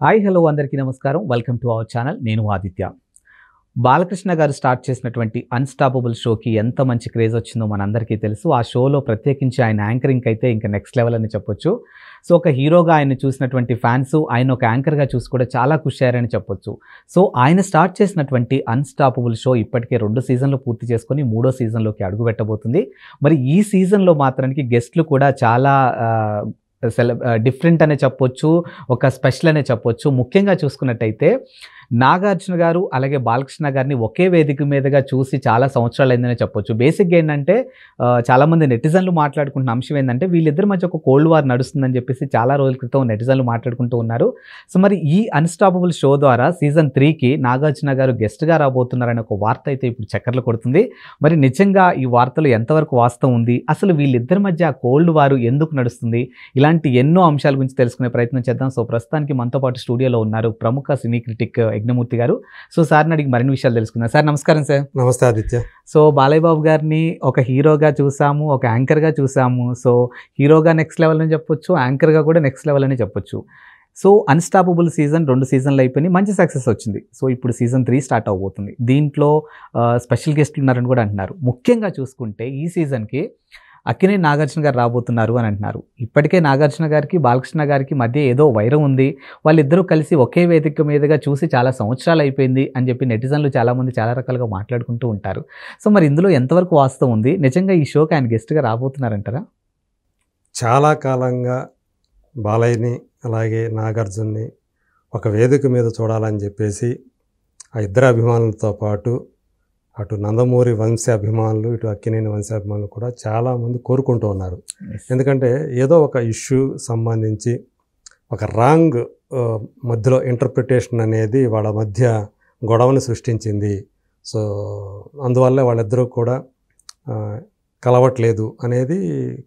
Hi hello అందరికీ నమస్కారం. Welcome to our channel. నేను ఆదిత్య. బాలకృష్ణ గారు స్టార్ట్ చేసినటువంటి అన్‌స్టాపబుల్ షోకి ఎంత మంచి క్రేజ్ వచ్చిందో మనందరికీ తెలుసు. ఆ షోలో ప్రత్యేకించి ఆయన యాంకరింగ్ అయితే ఇంకా నెక్స్ట్ లెవెల్ అని చెప్పొచ్చు. సో, ఒక హీరోగా ఆయన్ని చూసినటువంటి ఫ్యాన్స్ ఆయన ఒక యాంకర్‌గా చూసి కూడా చాలా ఖుషి అయ్యారని చెప్పొచ్చు. సో, ఆయన స్టార్ట్ చేసినటువంటి అన్‌స్టాపబుల్ షో ఇప్పటికే 2 సీజన్‌లు పూర్తి చేసుకొని మూడో సీజన్‌లోకి అడుగుపెట్టబోతుంది. మరి ఈ సీజన్‌లో మాత్రానికి గెస్ట్‌లు కూడా చాలా డిఫరెంట్ అనే చెప్పొచ్చు. ఒక స్పెషల్ అనే చెప్పొచ్చు. ముఖ్యంగా చూసుకున్నట్టయితే నాగార్జున గారు అలాగే బాలకృష్ణ గారిని ఒకే వేదిక మీదగా చూసి చాలా సంవత్సరాలైందనే చెప్పొచ్చు. బేసిక్‌గా ఏంటంటే చాలామంది నెటిజన్లు మాట్లాడుకుంటున్న అంశం ఏంటంటే వీళ్ళిద్దరి మధ్య ఒక కోల్డ్ వార్ నడుస్తుందని చెప్పేసి చాలా రోజుల క్రితం నెటిజన్లు మాట్లాడుకుంటూ ఉన్నారు. సో, మరి ఈ అన్‌స్టాపబుల్ షో ద్వారా సీజన్ 3కి నాగార్జున గారు గెస్ట్‌గా రాబోతున్నారనే ఒక వార్త అయితే ఇప్పుడు చక్కర్లు కొడుతుంది. మరి నిజంగా ఈ వార్తలు ఎంతవరకు వాస్తవం ఉంది? అసలు వీళ్ళిద్దరి మధ్య ఆ కోల్డ్ వార్ ఎందుకు నడుస్తుంది? ఇలాంటి ఎన్నో అంశాల గురించి తెలుసుకునే ప్రయత్నం చేద్దాం. సో, ప్రస్తుతానికి మనతో పాటు స్టూడియోలో ఉన్నారు ప్రముఖ సినీ క్రిటిక్ యజ్ఞమూర్తి గారు. సో, సార్‌ని అడిగి మరిన్ని విషయాలు తెలుసుకుందాం. సార్ నమస్కారం సార్. నమస్తే ఆదిత్య. సో, బాలయ్య బాబు గారిని ఒక హీరోగా చూసాము, ఒక యాంకర్‌గా చూసాము. సో, హీరోగా నెక్స్ట్ లెవెల్ అని చెప్పొచ్చు, యాంకర్‌గా కూడా నెక్స్ట్ లెవెల్ అని చెప్పొచ్చు. సో, అన్‌స్టాపబుల్ సీజన్ 2 సీజన్‌లు అయిపోయినాయి. మంచి సక్సెస్ వచ్చింది. సో, ఇప్పుడు సీజన్ 3 స్టార్ట్ అవబోతుంది. దీంట్లో స్పెషల్ గెస్టులు ఉన్నారని కూడా అంటున్నారు. ముఖ్యంగా చూసుకుంటే ఈ సీజన్‌కి అక్కినేని నాగార్జున గారు రాబోతున్నారు అని అంటున్నారు. ఇప్పటికే నాగార్జున గారికి, బాలకృష్ణ గారికి మధ్య ఏదో వైరం ఉంది. వాళ్ళిద్దరూ కలిసి ఒకే వేదిక మీదుగా చూసి చాలా సంవత్సరాలు అయిపోయింది అని చెప్పి నెటిజన్లు చాలామంది చాలా రకాలుగా మాట్లాడుకుంటూ ఉంటారు. సో, మరి ఇందులో ఎంతవరకు వాస్తవం ఉంది? నిజంగా ఈ షోకి ఆయన గెస్ట్‌గా రాబోతున్నారంటారా? చాలా కాలంగా బాలయ్యని అలాగే నాగార్జున్ని ఒక వేదిక మీద చూడాలని చెప్పేసి ఆ ఇద్దరు అభిమానులతో పాటు అటు నందమూరి వంశాభిమానులు ఇటు అక్కినేని వంశాభిమానులు కూడా చాలామంది కోరుకుంటూ ఉన్నారు. ఎందుకంటే ఏదో ఒక ఇష్యూ సంబంధించి ఒక రాంగ్ మధ్యలో ఇంటర్ప్రిటేషన్ అనేది వాళ్ళ మధ్య గొడవని సృష్టించింది. సో, అందువల్ల వాళ్ళిద్దరూ కూడా కలవట్లేదు అనేది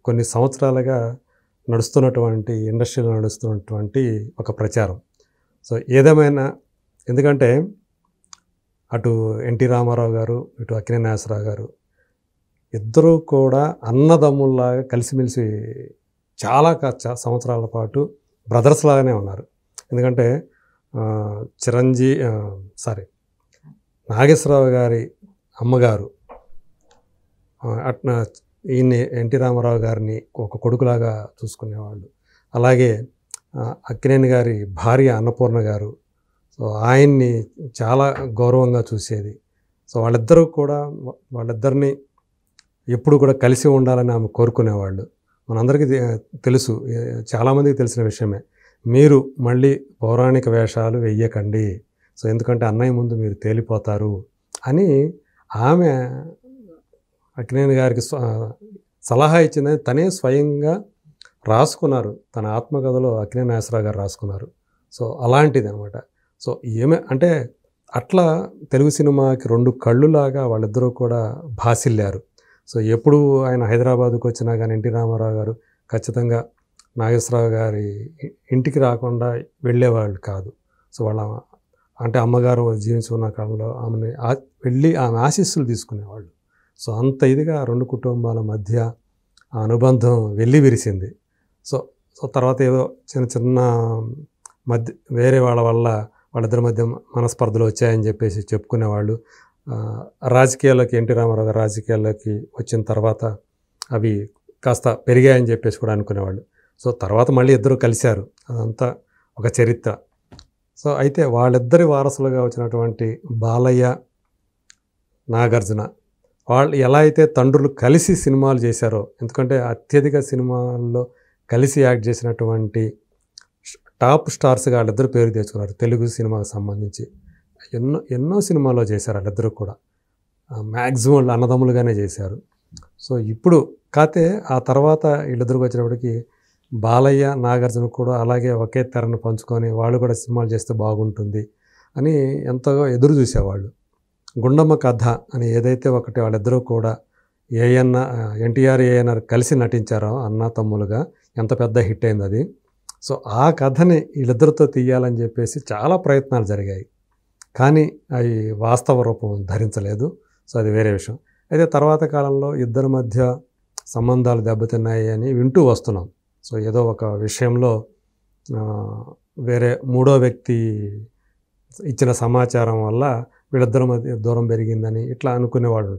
కొన్ని సంవత్సరాలుగా నడుస్తున్నటువంటి ఇండస్ట్రీలో నడుస్తున్నటువంటి ఒక ప్రచారం. సో, ఏదేమైనా ఎందుకంటే అటు ఎన్టీ రామారావు గారు ఇటు అక్కినేని నాగేశ్వరరావు గారు ఇద్దరూ కూడా అన్నదమ్ముల్లాగా కలిసిమెలిసి చాలా సంవత్సరాల పాటు బ్రదర్స్ లాగానే ఉన్నారు. ఎందుకంటే నాగేశ్వరరావు గారి అమ్మగారు అట్లా ఈయన్ని ఎన్టీ రామారావు గారిని ఒక కొడుకులాగా చూసుకునేవాళ్ళు. అలాగే అక్కినేని గారి భార్య అన్నపూర్ణ గారు సో ఆయన్ని చాలా గౌరవంగా చూసేది. సో, వాళ్ళిద్దరిని ఎప్పుడు కూడా కలిసి ఉండాలని ఆమె కోరుకునేవాళ్ళు. మనందరికీ తెలుసు, చాలామందికి తెలిసిన విషయమే. మీరు మళ్ళీ పౌరాణిక వేషాలు వెయ్యకండి, సో ఎందుకంటే అన్నయ్య ముందు మీరు తేలిపోతారు అని ఆమె అక్కినేని గారికి సలహా ఇచ్చిందని తనే స్వయంగా రాసుకున్నారు. తన ఆత్మకథలో అక్కినేని నాగేశ్వరరావు గారు రాసుకున్నారు. సో, అలాంటిది అనమాట. సో, అంటే అట్లా తెలుగు సినిమాకి 2 కళ్ళులాగా వాళ్ళిద్దరూ కూడా భాసిల్లారు. సో, ఎప్పుడు ఆయన హైదరాబాద్కు వచ్చినా కానీ ఎన్టీ రామారావు గారు ఖచ్చితంగా నాగేశ్వరరావు గారి ఇంటికి రాకుండా వెళ్ళేవాళ్ళు కాదు. సో, అంటే అమ్మగారు జీవించి ఉన్న కాలంలో ఆమెని వెళ్ళి ఆమె ఆశీస్సులు తీసుకునేవాళ్ళు. సో, అంత ఇదిగా 2 కుటుంబాల మధ్య ఆ అనుబంధం వెళ్ళి విరిసింది. సో, తర్వాత ఏదో చిన్న వేరే వాళ్ళ వల్ల వాళ్ళిద్దరి మధ్య మనస్పర్ధలు వచ్చాయని చెప్పేసి చెప్పుకునేవాళ్ళు. రాజకీయాల్లోకి ఎన్టీ రామారావు గారు రాజకీయాల్లోకి వచ్చిన తర్వాత అవి కాస్త పెరిగాయని చెప్పేసి కూడా అనుకునేవాళ్ళు. సో, తర్వాత మళ్ళీ ఇద్దరు కలిశారు. అదంతా ఒక చరిత్ర. సో, అయితే వాళ్ళిద్దరి వారసులుగా వచ్చినటువంటి బాలయ్య, నాగార్జున వాళ్ళు ఎలా అయితే తండ్రులు కలిసి సినిమాలు చేశారో, ఎందుకంటే అత్యధిక సినిమాల్లో కలిసి యాక్ట్ చేసినటువంటి టాప్ స్టార్స్గా వాళ్ళిద్దరు పేరు తెచ్చుకున్నారు తెలుగు సినిమాకు సంబంధించి. ఎన్నో సినిమాల్లో చేశారు వాళ్ళిద్దరూ కూడా. మ్యాక్సిమం అన్నదమ్ములుగానే చేశారు. సో, ఇప్పుడు కాతే ఆ తర్వాత వీళ్ళిద్దరికి వచ్చినప్పటికీ బాలయ్య, నాగార్జున కూడా అలాగే ఒకే తెరను పంచుకొని వాళ్ళు కూడా సినిమాలు చేస్తే బాగుంటుంది అని ఎంతగా ఎదురు చూసేవాళ్ళు. గుండమ్మ కథ అని ఏదైతే ఒకటి వాళ్ళిద్దరూ కూడా ఎన్టీఆర్ ఏఎన్ఆర్ కలిసి నటించారో అన్నా తమ్ములుగా, ఎంత పెద్ద హిట్ అయింది అది. సో, ఆ కథని వీళ్ళిద్దరితో తీయాలని చెప్పేసి చాలా ప్రయత్నాలు జరిగాయి. కానీ అవి వాస్తవ రూపం ధరించలేదు. సో, అది వేరే విషయం. అయితే తర్వాత కాలంలో ఇద్దరి మధ్య సంబంధాలు దెబ్బతిన్నాయి అని వింటూ వస్తున్నాం. సో, ఏదో ఒక విషయంలో వేరే మూడో వ్యక్తి ఇచ్చిన సమాచారం వల్ల వీళ్ళిద్దరి మధ్య దూరం పెరిగిందని ఇట్లా అనుకునేవాళ్ళు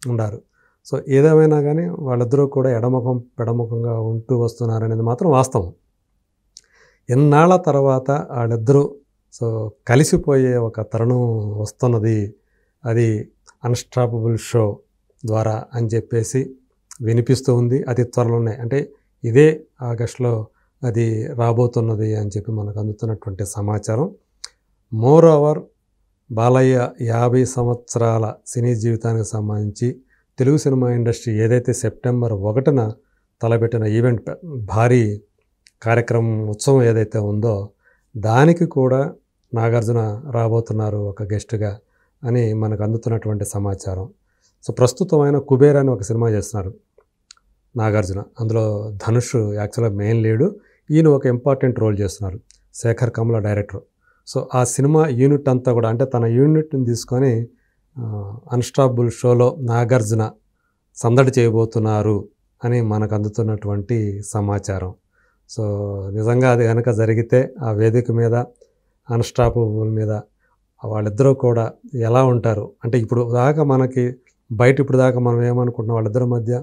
ఉండారు. సో ఏదేమైనా కానీ వాళ్ళిద్దరూ కూడా పెడముఖంగా ఉంటూ వస్తున్నారనేది మాత్రం వాస్తవం. ఎన్నాళ్ళ తర్వాత వాళ్ళిద్దరూ సో కలిసిపోయే ఒక తరుణం వస్తున్నది, అది అన్స్టాపబుల్ షో ద్వారా అని చెప్పేసి వినిపిస్తూ ఉంది. అది త్వరలోనే, అంటే ఇదే ఆగస్టులో అది రాబోతున్నది అని చెప్పి మనకు అందుతున్నటువంటి సమాచారం. మోర్ ఓవర్ బాలయ్య 50 సంవత్సరాల సినీ జీవితానికి సంబంధించి తెలుగు సినిమా ఇండస్ట్రీ ఏదైతే సెప్టెంబర్ 1న తలపెట్టిన ఈవెంట్, భారీ కార్యక్రమం, ఉత్సవం ఏదైతే ఉందో దానికి కూడా నాగార్జున రాబోతున్నారు ఒక గెస్ట్గా అని మనకు అందుతున్నటువంటి సమాచారం. సో ప్రస్తుతం ఆయన కుబేర్ అని ఒక సినిమా చేస్తున్నారు నాగార్జున. అందులో ధనుష్ యాక్చువల్గా మెయిన్ లీడు, ఈయన ఒక ఇంపార్టెంట్ రోల్ చేస్తున్నారు, శేఖర్ కమల డైరెక్టర్. సో ఆ సినిమా యూనిట్ అంతా కూడా, అంటే తన యూనిట్ని తీసుకొని అన్స్టాపబుల్ షోలో నాగార్జున సందడి చేయబోతున్నారు అని మనకు అందుతున్నటువంటి సమాచారం. సో నిజంగా అది కనుక జరిగితే ఆ వేదిక మీద అన్స్టాపబుల్ మీద వాళ్ళిద్దరూ కూడా ఎలా ఉంటారు, అంటే ఇప్పుడు దాకా మనకి బయట ఇప్పుడు దాకా మనం ఏమనుకుంటున్నాం, వాళ్ళిద్దరి మధ్య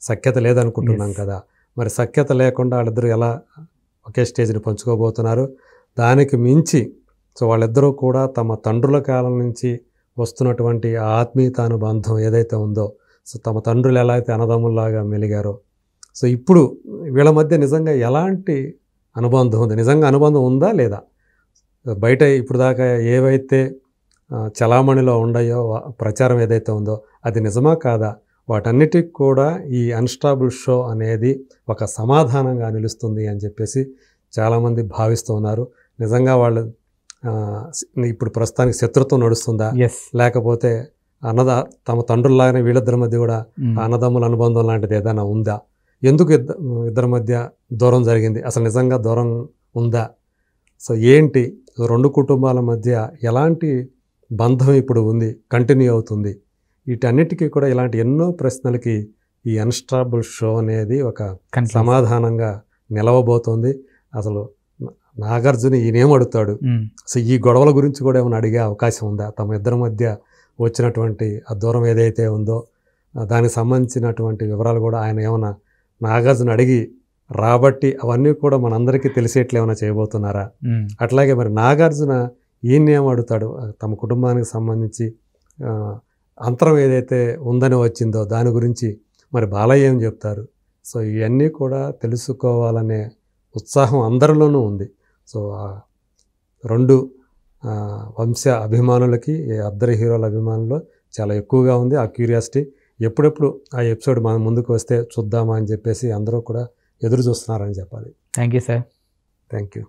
సఖ్యత లేదనుకుంటున్నాం కదా, మరి సఖ్యత లేకుండా వాళ్ళిద్దరూ ఎలా ఒకే స్టేజ్ని పంచుకోబోతున్నారు. దానికి మించి సో వాళ్ళిద్దరూ కూడా తమ తండ్రుల కాలం నుంచి వస్తున్నటువంటి ఆత్మీయత అనుబంధం ఏదైతే ఉందో, సో తమ తండ్రులు ఎలా అయితే అన్నదమ్ముల్లాగా మెలిగారో, సో ఇప్పుడు వీళ్ళ మధ్య నిజంగా ఎలాంటి అనుబంధం ఉంది, నిజంగా అనుబంధం ఉందా లేదా, బయట ఇప్పుడు దాకా ఏవైతే చలామణిలో ఉన్నాయో ప్రచారం ఏదైతే ఉందో అది నిజమా కాదా, వాటన్నిటికి కూడా ఈ అన్స్టాపబుల్ షో అనేది ఒక సమాధానంగా నిలుస్తుంది అని చెప్పేసి చాలామంది భావిస్తూ ఉన్నారు. నిజంగా వాళ్ళు ఇప్పుడు ప్రస్తుతానికి శత్రుత్వం నడుస్తుందా, లేకపోతే తమ తండ్రుల్లాగానే వీళ్ళిద్దరి మధ్య కూడా అన్నదమ్ముల అనుబంధం లాంటిది ఏదైనా ఉందా, ఎందుకు ఇద్దరి మధ్య దూరం జరిగింది, అసలు నిజంగా దూరం ఉందా, సో ఏంటి, రెండు కుటుంబాల మధ్య ఎలాంటి బంధం ఇప్పుడు ఉంది, కంటిన్యూ అవుతుంది, వీటన్నిటికీ కూడా ఇలాంటి ఎన్నో ప్రశ్నలకి ఈ అన్స్టాపబుల్ షో అనేది ఒక సమాధానంగా నిలవబోతోంది. అసలు నాగార్జున ఈయనేం అడుగుతాడు, సో ఈ గొడవల గురించి కూడా ఏమైనా అడిగే అవకాశం ఉందా, తమ ఇద్దరి మధ్య వచ్చినటువంటి ఆ దూరం ఏదైతే ఉందో దానికి సంబంధించినటువంటి వివరాలు కూడా ఆయన ఏమైనా నాగార్జున అడిగి రాబట్టి అవన్నీ కూడా మనందరికీ తెలిసేట్లు ఏమైనా చేయబోతున్నారా, అట్లాగే మరి నాగార్జున ఈయన్నేం అడుగుతాడు, తమ కుటుంబానికి సంబంధించి అంతరం ఏదైతే ఉందని వచ్చిందో దాని గురించి మరి బాలయ్య ఏం చెప్తారు, సో ఇవన్నీ కూడా తెలుసుకోవాలనే ఉత్సాహం అందరిలోనూ ఉంది. సో రెండు వంశ అభిమానులకి, అద్దరి హీరోల అభిమానులు చాలా ఎక్కువగా ఉంది ఆ క్యూరియాసిటీ. ఎప్పుడెప్పుడు ఆ ఎపిసోడ్ మన ముందుకు వస్తే చూద్దామా అని చెప్పేసి అందరూ కూడా ఎదురు చూస్తున్నారని చెప్పాలి. Thank you sir. Thank you.